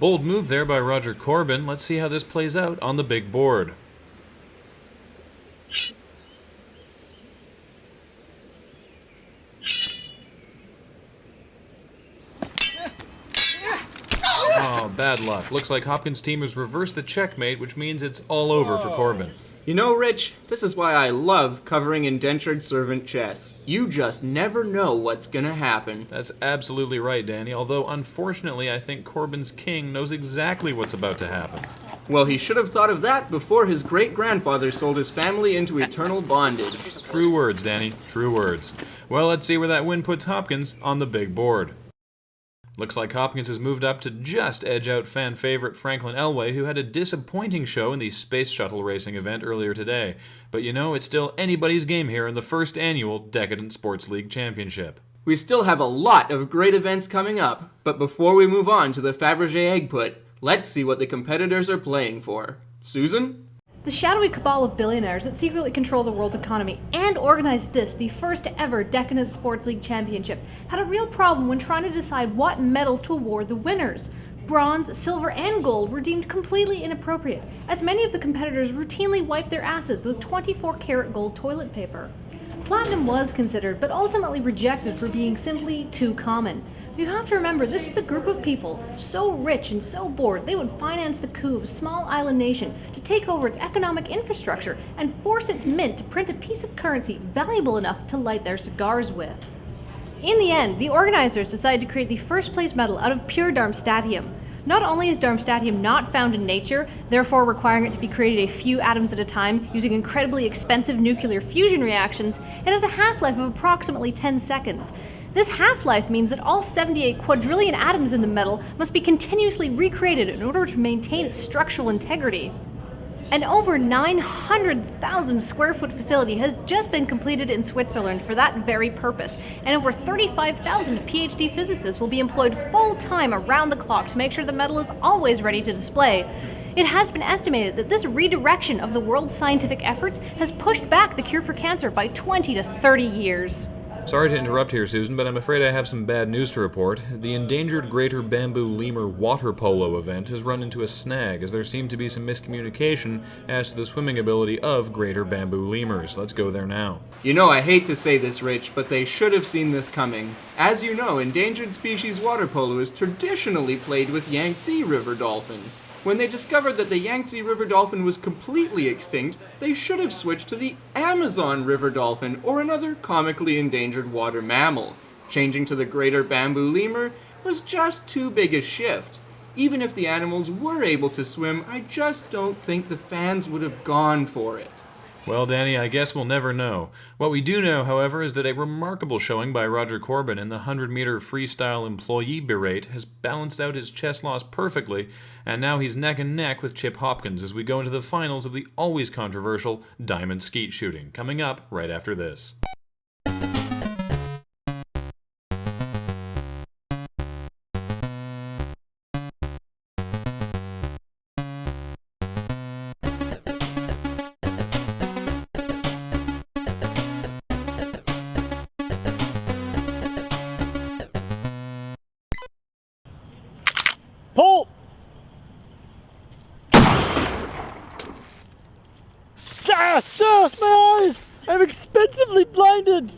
Bold move there by Roger Corbin. Let's see how this plays out on the big board. Oh, bad luck. Looks like Hopkins' team has reversed the checkmate, which means it's all over for Corbin. You know, Rich, this is why I love covering indentured servant chess. You just never know what's gonna happen. That's absolutely right, Danny, although unfortunately I think Corbin's king knows exactly what's about to happen. Well, he should have thought of that before his great-grandfather sold his family into eternal bondage. True words, Danny. True words. Well, let's see where that win puts Hopkins on the big board. Looks like Hopkins has moved up to just edge out fan favorite Franklin Elway, who had a disappointing show in the space shuttle racing event earlier today. But you know, it's still anybody's game here in the first annual Decadent Sports League Championship. We still have a lot of great events coming up, but before we move on to the Fabergé egg put, let's see what the competitors are playing for. Susan? The shadowy cabal of billionaires that secretly control the world's economy and organized this, the first ever Decadent Sports League Championship, had a real problem when trying to decide what medals to award the winners. Bronze, silver, and gold were deemed completely inappropriate, as many of the competitors routinely wiped their asses with 24-karat gold toilet paper. Platinum was considered, but ultimately rejected for being simply too common. You have to remember, this is a group of people so rich and so bored they would finance the coup of a small island nation to take over its economic infrastructure and force its mint to print a piece of currency valuable enough to light their cigars with. In the end, the organizers decided to create the first place medal out of pure darmstadtium. Not only is darmstadtium not found in nature, therefore requiring it to be created a few atoms at a time using incredibly expensive nuclear fusion reactions, it has a half-life of approximately 10 seconds. This half-life means that all 78 quadrillion atoms in the metal must be continuously recreated in order to maintain its structural integrity. An over 900,000 square foot facility has just been completed in Switzerland for that very purpose, and over 35,000 PhD physicists will be employed full-time around the clock to make sure the metal is always ready to display. It has been estimated that this redirection of the world's scientific efforts has pushed back the cure for cancer by 20 to 30 years. Sorry to interrupt here, Susan, but I'm afraid I have some bad news to report. The endangered greater bamboo lemur water polo event has run into a snag, as there seemed to be some miscommunication as to the swimming ability of greater bamboo lemurs. Let's go there now. You know, I hate to say this, Rich, but they should have seen this coming. As you know, endangered species water polo is traditionally played with Yangtze river dolphin. When they discovered that the Yangtze river dolphin was completely extinct, they should have switched to the Amazon river dolphin or another comically endangered water mammal. Changing to the greater bamboo lemur was just too big a shift. Even if the animals were able to swim, I just don't think the fans would have gone for it. Well, Danny, I guess we'll never know. What we do know, however, is that a remarkable showing by Roger Corbin in the 100-meter freestyle employee berate has balanced out his chess loss perfectly, and now he's neck and neck with Chip Hopkins as we go into the finals of the always controversial diamond skeet shooting, coming up right after this. Pull! Ah, sir, my eyes! I'm expensively blinded!